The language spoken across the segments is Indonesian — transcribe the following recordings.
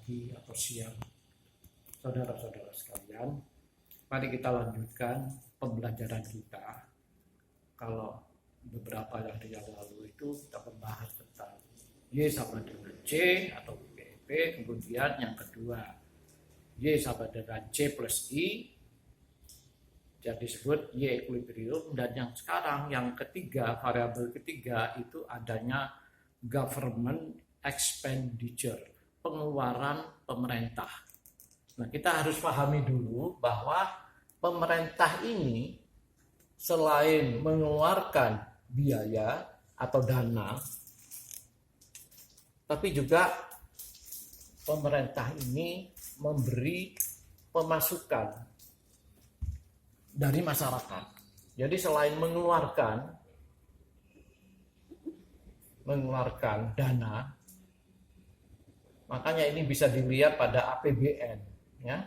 pagi atau siang. Saudara-saudara sekalian, mari kita lanjutkan pembelajaran kita. Kalau beberapa hari yang lalu itu kita membahas tentang Y sama dengan C atau PEP, kemudian yang kedua Y sama dengan C plus I, jadi disebut Y equilibrium, dan yang sekarang yang ketiga, variabel ketiga itu adanya government expenditure, pengeluaran pemerintah. Nah, kita harus pahami dulu bahwa pemerintah ini selain mengeluarkan biaya atau dana, tapi juga pemerintah ini memberi pemasukan dari masyarakat. Jadi selain mengeluarkan dana, makanya ini bisa dilihat pada APBN, ya.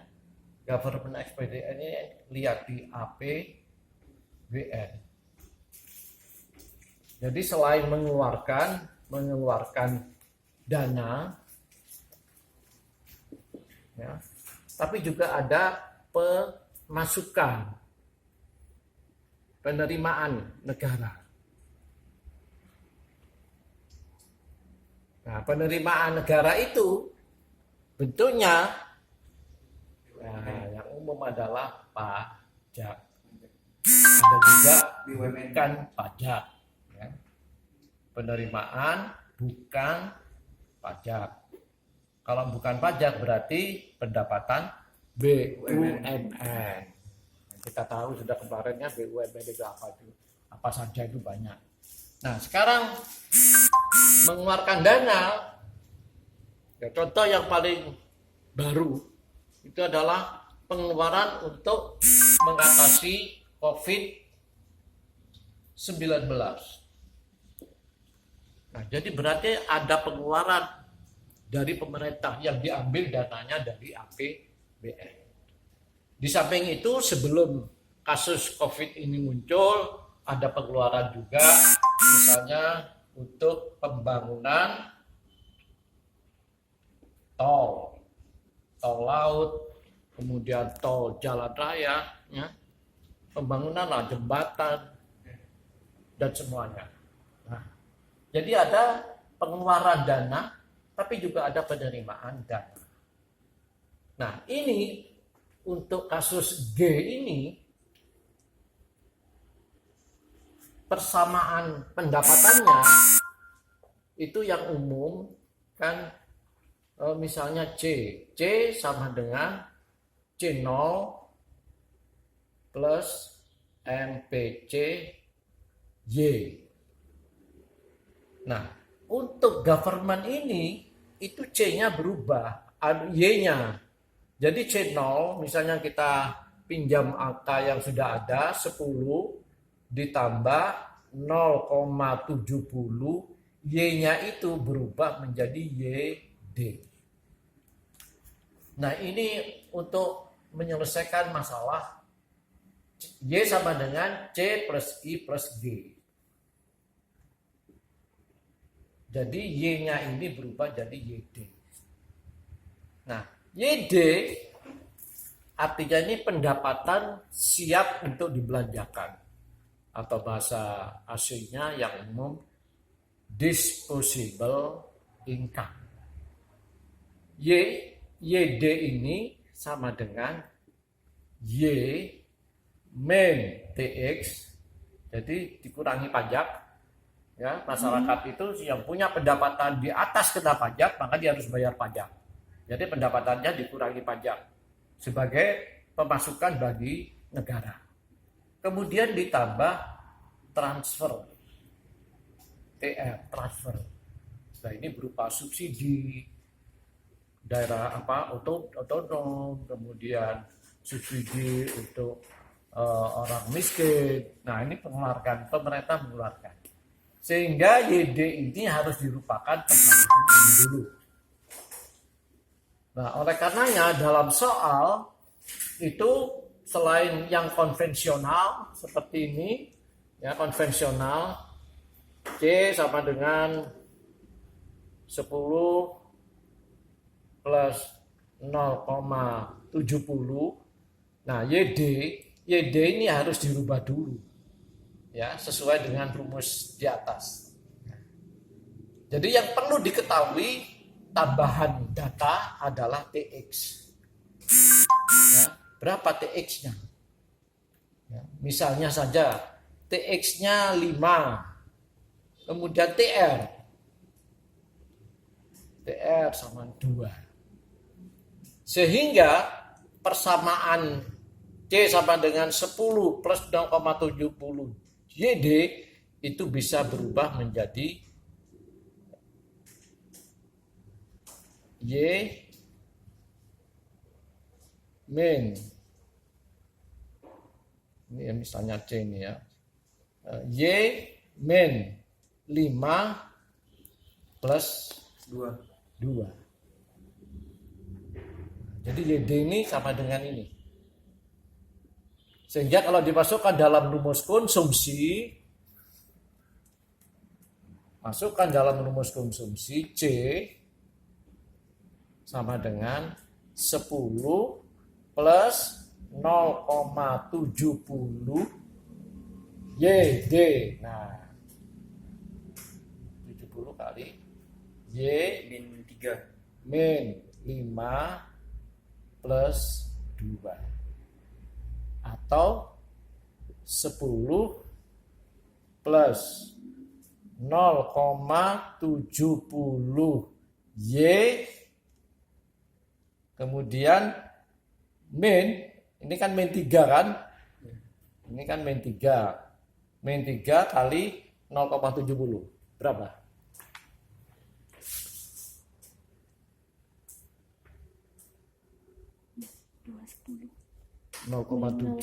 Government expenditure ini lihat di APBN. Jadi selain mengeluarkan dana, ya, tapi juga ada pemasukan, penerimaan negara. Nah, penerimaan negara itu bentuknya yang umum adalah pajak. Ada juga bukan pajak. Ya. Penerimaan bukan pajak. Kalau bukan pajak berarti pendapatan BUMN. Kita tahu sudah kemarinnya BUMN itu apa saja itu banyak. Nah, sekarang mengeluarkan dana, ya, contoh yang paling baru itu adalah pengeluaran untuk mengatasi COVID-19. Nah, jadi berarti ada pengeluaran dari pemerintah yang diambil dananya dari APBN. Di samping itu, sebelum kasus COVID ini muncul, ada pengeluaran juga, misalnya untuk pembangunan tol laut, kemudian tol jalan raya, ya, pembangunan jembatan, dan semuanya. Nah, jadi ada pengeluaran dana, tapi juga ada penerimaan dana. Nah, ini untuk kasus G ini, persamaan pendapatannya itu yang umum kan, misalnya C sama dengan C0 plus MPC Y. Nah, untuk government ini itu C-nya berubah, Y-nya. Jadi C0 misalnya kita pinjam angka yang sudah ada 10 ditambah 0,70, Y-nya itu berubah menjadi YD. Nah, ini untuk menyelesaikan masalah Y sama dengan C plus I plus G. Jadi Y-nya ini berubah jadi YD. Nah, YD artinya ini pendapatan siap untuk dibelanjakan, atau bahasa aslinya yang umum disposable income. YD ini sama dengan Y min TX, jadi dikurangi pajak. Ya, masyarakat itu yang punya pendapatan di atas kena pajak, maka dia harus bayar pajak. Jadi pendapatannya dikurangi pajak sebagai pemasukan bagi negara. Kemudian ditambah transfer, transfer. Nah, ini berupa subsidi daerah otonom, kemudian subsidi untuk orang miskin. Nah, ini pemerintah mengeluarkan. Sehingga YD ini harus dilupakan permasalahan ini dulu. Nah, oleh karenanya dalam soal itu selain yang konvensional seperti ini, ya, konvensional C sama dengan 10 plus 0,70. Nah, YD ini harus dirubah dulu. Ya, sesuai dengan rumus di atas. Jadi yang perlu diketahui tambahan data adalah TX. Ya, berapa TX-nya? Ya, misalnya saja TX-nya 5. Kemudian TR sama 2. Sehingga persamaan C sama dengan 10 plus 0,70 YD itu bisa berubah menjadi Y min. Ini ya, misalnya C ini ya. Y min 5 plus 2. Jadi YD ini sama dengan ini. Sehingga kalau dimasukkan dalam rumus konsumsi, masukkan dalam rumus konsumsi C sama dengan 10 plus 0,70 YD. Nah, 70 kali Y min 3 min 5 plus 2. Atau 10 plus 0,70 Y kemudian min, ini kan min 3 kan? Ini kan min 3. Min 3 kali 0,70. Berapa? 0,70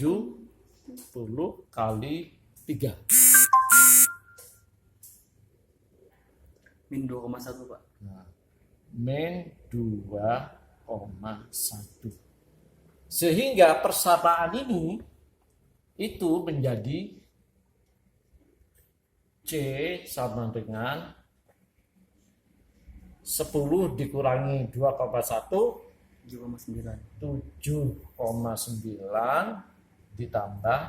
kali 3. min 2,1 Pak. Nah, min 2,1. Sehingga persamaan ini itu menjadi C sama dengan 10 dikurangi 2,1 7,9 ditambah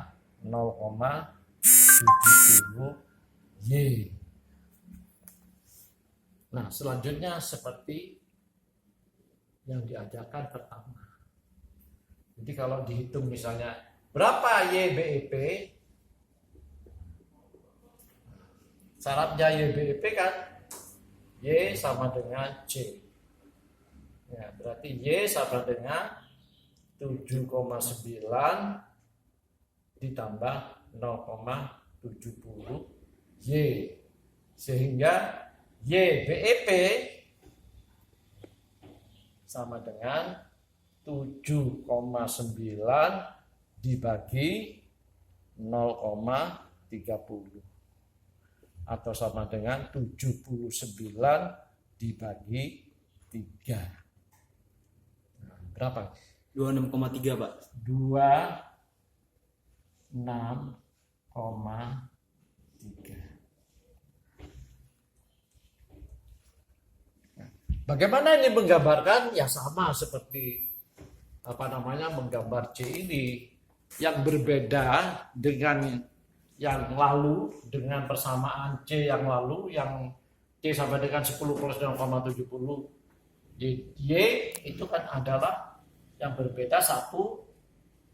0,70 Y. Nah, selanjutnya seperti yang diajarkan pertama. Jadi kalau dihitung misalnya berapa YBEP, syaratnya YBEP kan Y sama dengan C. Ya, berarti Y sama dengan 7,9 ditambah 0,70 Y. Sehingga YBEP sama dengan 7,9 dibagi 0,30 atau sama dengan 79 dibagi 3. Berapa? 26,3 Pak. 26,3. Bagaimana ini menggambarkan? Ya sama seperti menggambar C ini, yang berbeda dengan yang lalu, dengan persamaan C yang lalu yang C sama dengan 10 plus 0,70 Y itu kan adalah yang berbeda satu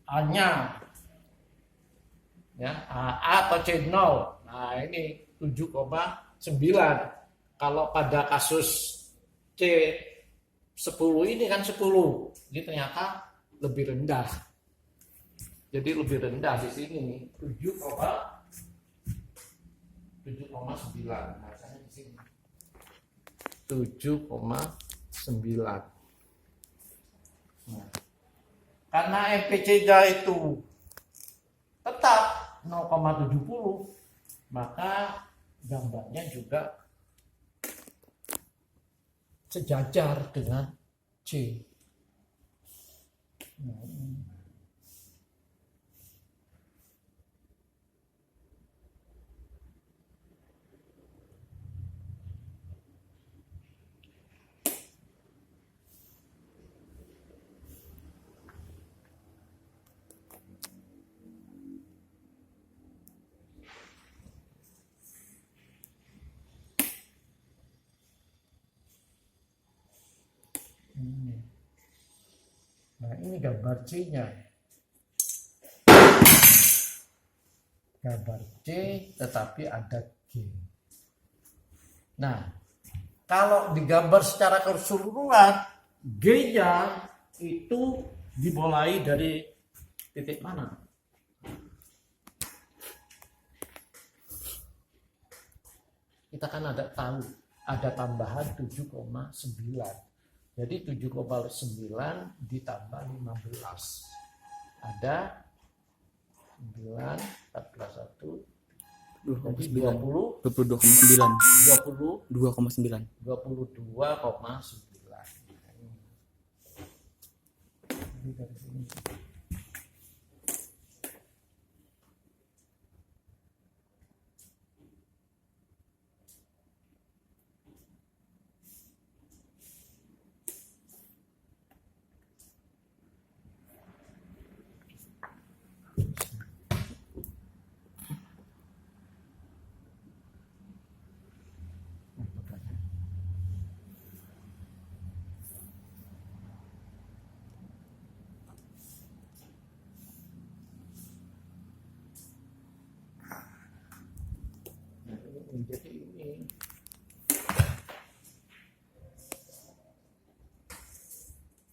A-nya ya, A atau C0. Nah, ini 7,9. Kalau pada kasus C 10 ini kan 10. Ini ternyata lebih rendah. Jadi lebih rendah di sini 7,9. Rasanya di sini 7,9. Nah, karena MPC-nya itu tetap 0,70, maka gambarnya juga sejajar dengan C. Nah, ini gambar C-nya. Gambar C tetapi ada G. Nah, kalau digambar secara keseluruhan, G-nya itu dimulai dari titik mana? Kita kan ada tahu, ada tambahan 7,9. Jadi 7,9 ditambah 15. Ada 9, 14, 1, jadi 20, 22,9. 20, 2,9. 22,9. Jadi dari sini. Jadi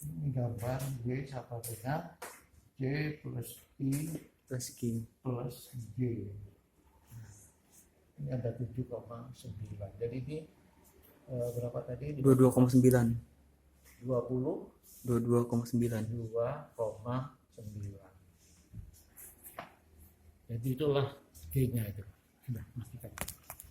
ini gambar G sama dengan J plus I Plus G. plus G. Ini ada 7,9. Jadi ini berapa tadi? 22,9. 20, 22,9. 2,9. Jadi itulah G-nya itu. Sudah, matikan.